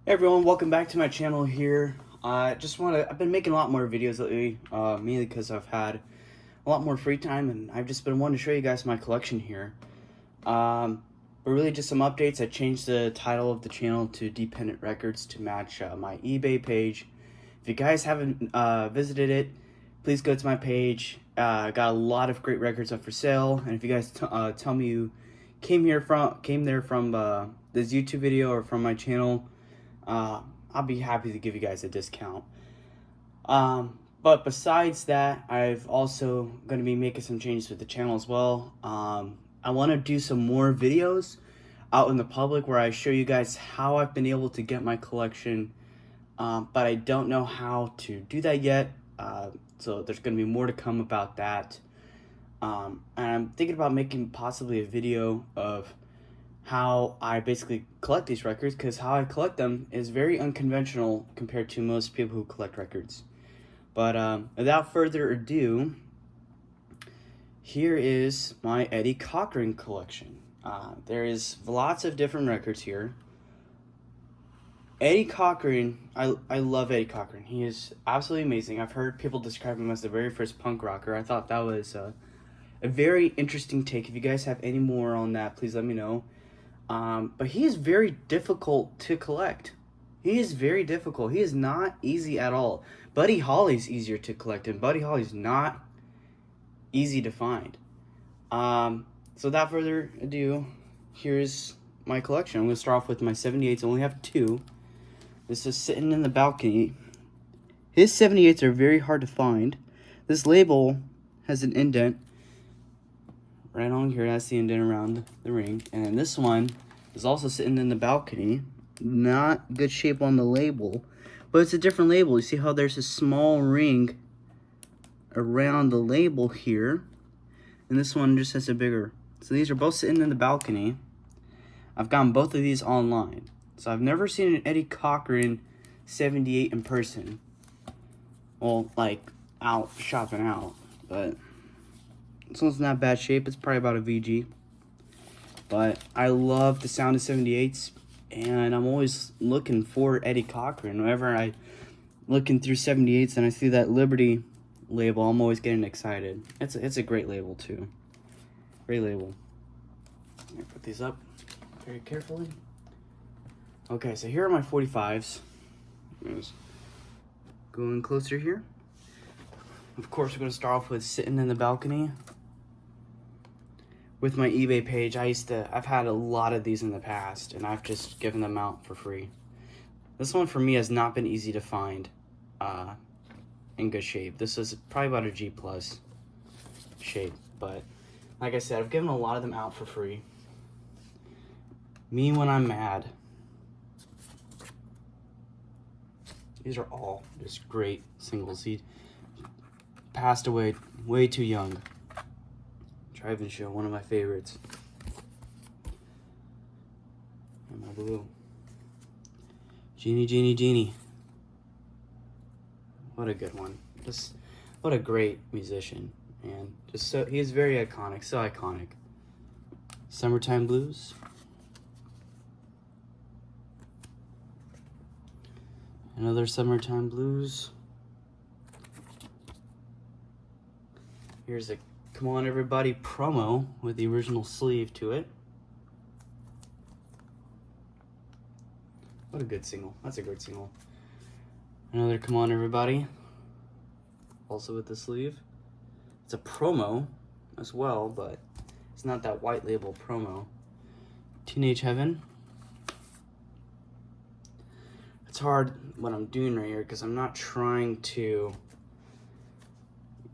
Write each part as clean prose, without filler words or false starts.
Hey everyone, welcome back to my channel here. I've been making a lot more videos lately, mainly because I've had a lot more free time and I've just been wanting to show you guys my collection here. But really just some updates. I changed the title of the channel to Dependent Records to match my eBay page. If you guys haven't visited it, please go to my page. Got a lot of great records up for sale, and if you guys tell me you came there from this YouTube video or from my channel, I'll be happy to give you guys a discount. But besides that, I've also going to be making some changes with the channel as well. I want to do some more videos out in the public where I show you guys how I've been able to get my collection, but I don't know how to do that yet. So there's going to be more to come about that. And I'm thinking about making possibly a video of how I basically collect these records, because how I collect them is very unconventional compared to most people who collect records. But without further ado, here is my Eddie Cochran collection. There is lots of different records here. Eddie Cochran, I love Eddie Cochran. He is absolutely amazing. I've heard people describe him as the very first punk rocker. I thought that was a very interesting take. If you guys have any more on that, please let me know. But he is very difficult to collect. He is very difficult. He is not easy at all. Buddy Holly's easier to collect, and Buddy Holly's not easy to find. So without further ado, here's my collection. I'm going to start off with my 78s. I only have two. This is sitting in the balcony. His 78s are very hard to find. This label has an indent right on here. That's the indent around the ring. And this one is also sitting in the balcony. Not good shape on the label, but it's a different label. You see how there's a small ring around the label here, and this one just has a bigger. So these are both sitting in the balcony. I've gotten both of these online. So I've never seen an Eddie Cochran 78 in person. Well, like out shopping out, but this one's not bad shape. It's probably about a VG. But I love the sound of 78s, and I'm always looking for Eddie Cochran. Whenever I looking through 78s and I see that Liberty label, I'm always getting excited. It's a great label too. Great label. Let me put these up very carefully. Okay, so here are my 45s. Just going closer here. Of course, we're going to start off with sitting in the balcony. With my eBay page, I've had a lot of these in the past, and I've just given them out for free. This one for me has not been easy to find in good shape. This is probably about a G plus shape, but like I said, I've given a lot of them out for free. Me when I'm mad. These are all just great singles. He passed away way too young. Drive-In Show, one of my favorites. And my blue. Genie, Genie, Genie. What a good one. Just what a great musician. And just so he's very iconic, so iconic. Summertime Blues. Another Summertime Blues. Here's a Come On Everybody promo with the original sleeve to it. What a good single. That's a great single. Another Come On Everybody. Also with the sleeve. It's a promo as well, but it's not that white label promo. Teenage Heaven. It's hard what I'm doing right here because I'm not trying to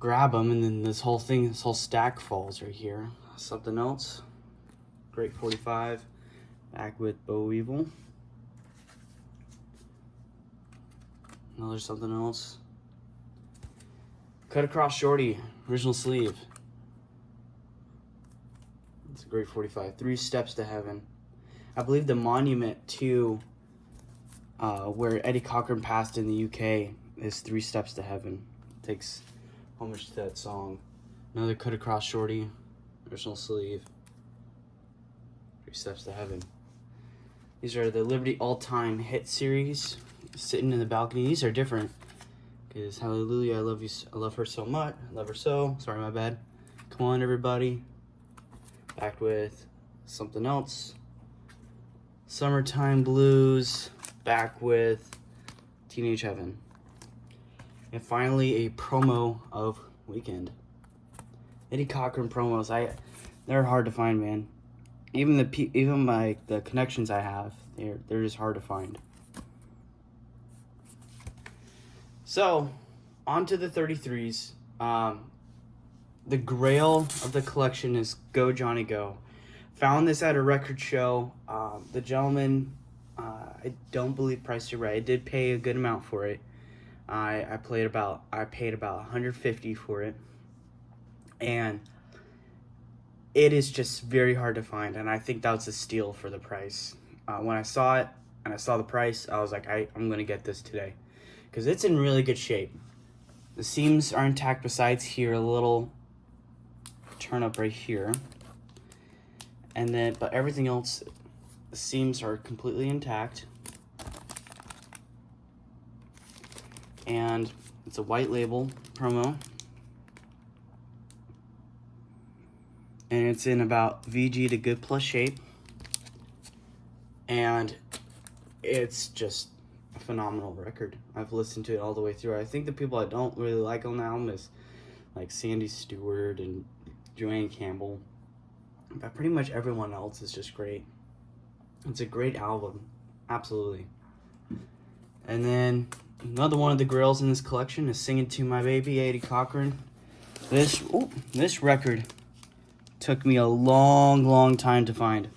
grab them and then this whole stack falls right here. Something else. Great 45. Back with Bo Evil. Another something else. Cut Across Shorty, original sleeve. It's a great 45. 3 Steps to Heaven. I believe the monument to where Eddie Cochran passed in the UK is 3 Steps to Heaven. It takes homage to that song. Another Cut Across Shorty, original sleeve. 3 Steps to Heaven. These are the Liberty All-Time Hit Series. Sitting in the balcony. These are different. Because Hallelujah, I love you. I love her so much. I love her so. Sorry, my bad. Come on, everybody. Back with something else. Summertime Blues. Back with Teenage Heaven. And finally, a promo of Weekend. Eddie Cochran promos. They're hard to find, man. Even the connections I have, they're just hard to find. So, on to the 33s. The grail of the collection is Go Johnny Go. Found this at a record show. The gentleman, I don't believe priced it right. I did pay a good amount for it. I paid about $150 for it. And it is just very hard to find, and I think that was a steal for the price. When I saw it and I saw the price, I was like, I'm going to get this today. Because it's in really good shape. The seams are intact besides here, a little turn up right here. And then, but everything else, the seams are completely intact. And it's a white label promo. And it's in about VG to good plus shape. And it's just a phenomenal record. I've listened to it all the way through. I think the people I don't really like on the album is like Sandy Stewart and Joanne Campbell. But pretty much everyone else is just great. It's a great album. Absolutely. And then another one of the grails in this collection is Singing to My Baby, Eddie Cochran. This record took me a long time to find.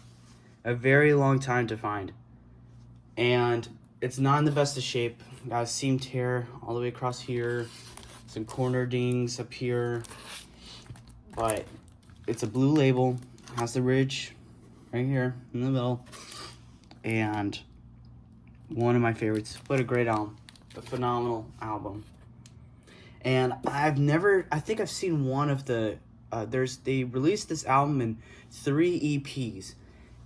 A very long time to find. And it's not in the best of shape. Got a seam tear all the way across here. Some corner dings up here. But it's a blue label. Has the ridge right here in the middle. And one of my favorites. What a great album. A phenomenal album. And I think I've seen one of the they released this album in 3 EPs,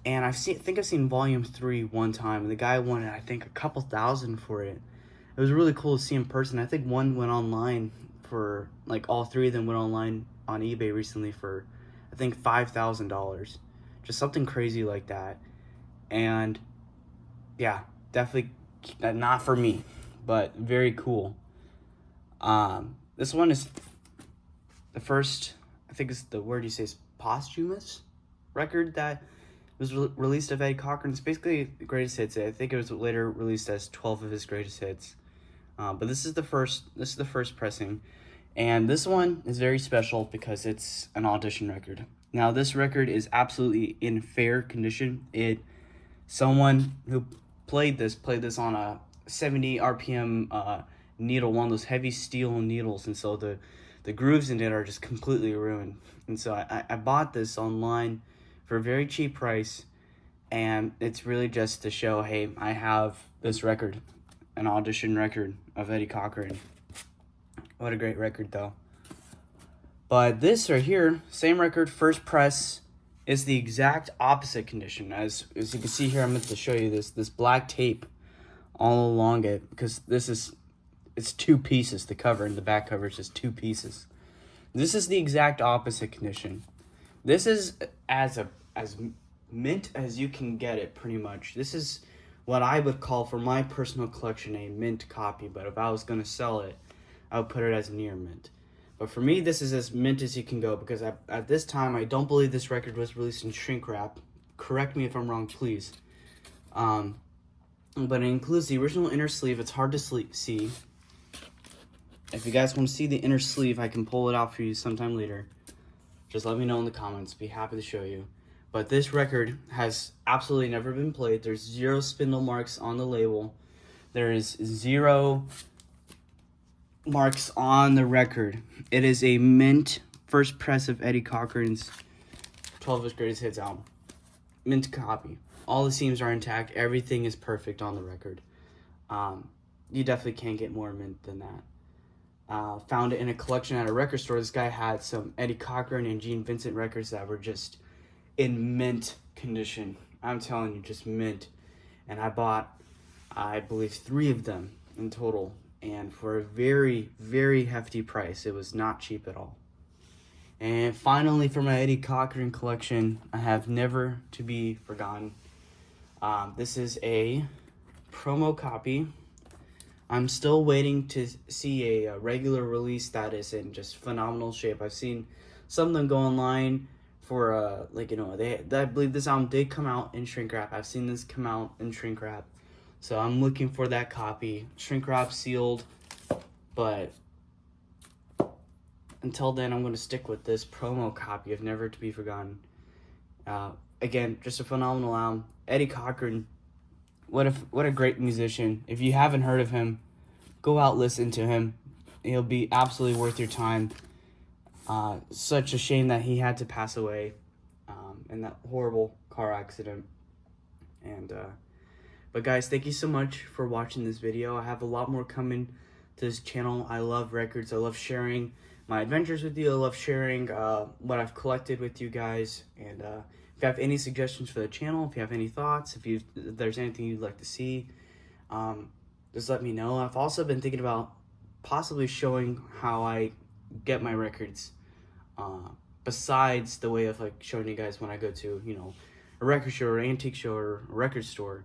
and I think I've seen volume 3 one time, and the guy wanted, I think, a couple thousand for it. It was really cool to see in person. I think one went online for, like, all 3 of them went online on eBay recently for, I think, $5,000. Just something crazy like that. And yeah, definitely not for me, but very cool. This one is the first, I think it's the word you say is posthumous record that was released of Eddie Cochran. It's basically the greatest hits. I think it was later released as 12 of his greatest hits. But this is the first pressing. And this one is very special because it's an audition record. Now this record is absolutely in fair condition. Someone who played this on a 70 RPM needle, one of those heavy steel needles, and so the grooves in it are just completely ruined. And so I bought this online for a very cheap price, and it's really just to show, hey, I have this record, an audition record of Eddie Cochran. What a great record, though. But this right here, same record, first press, is the exact opposite condition. As you can see here, I'm going to show you this black tape all along it, because it's 2 pieces, the cover, and the back cover is just 2 pieces. This is the exact opposite condition. This is as mint as you can get it, pretty much. This is what I would call, for my personal collection, a mint copy, but if I was going to sell it, I would put it as near mint. But for me, this is as mint as you can go, because at this time, I don't believe this record was released in shrink wrap. Correct me if I'm wrong, please. But it includes the original inner sleeve. It's hard to see. If you guys want to see the inner sleeve, I can pull it out for you sometime later. Just let me know in the comments. Be happy to show you. But this record has absolutely never been played. There's 0 spindle marks on the label. There is 0 marks on the record. It is a mint first press of Eddie Cochran's 12 of his greatest hits album. Mint copy. All the seams are intact. Everything is perfect on the record. You definitely can't get more mint than that. Found it in a collection at a record store. This guy had some Eddie Cochran and Gene Vincent records that were just in mint condition. I'm telling you, just mint. and I bought, I believe, 3 of them in total, and for a very, very hefty price. It was not cheap at all. And finally, for my Eddie Cochran collection, I have Never to Be Forgotten. This is a promo copy. I'm still waiting to see a regular release that is in just phenomenal shape. I've seen some of them go online for I believe this album did come out in shrink wrap. I've seen this come out in shrink wrap, so I'm looking for that copy, shrink wrap, sealed. But until then, I'm going to stick with this promo copy of Never to Be Forgotten. Again, just a phenomenal album. Eddie Cochran, what a great musician. If you haven't heard of him, go out, listen to him. He'll be absolutely worth your time. Such a shame that he had to pass away in that horrible car accident. But guys, thank you so much for watching this video. I have a lot more coming to this channel. I love records. I love sharing my adventures with you. I love sharing what I've collected with you guys. And if you have any suggestions for the channel, if you have any thoughts, if there's anything you'd like to see, just let me know. I've also been thinking about possibly showing how I get my records, besides the way of like showing you guys when I go to, you know, a record show or antique show or a record store.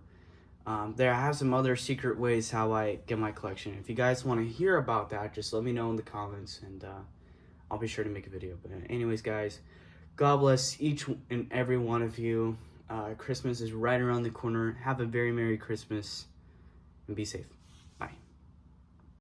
There I have some other secret ways how I get my collection. If you guys want to hear about that, just let me know in the comments, and I'll be sure to make a video. But anyways, guys, God bless each and every one of you. Christmas is right around the corner. Have a very Merry Christmas, and be safe.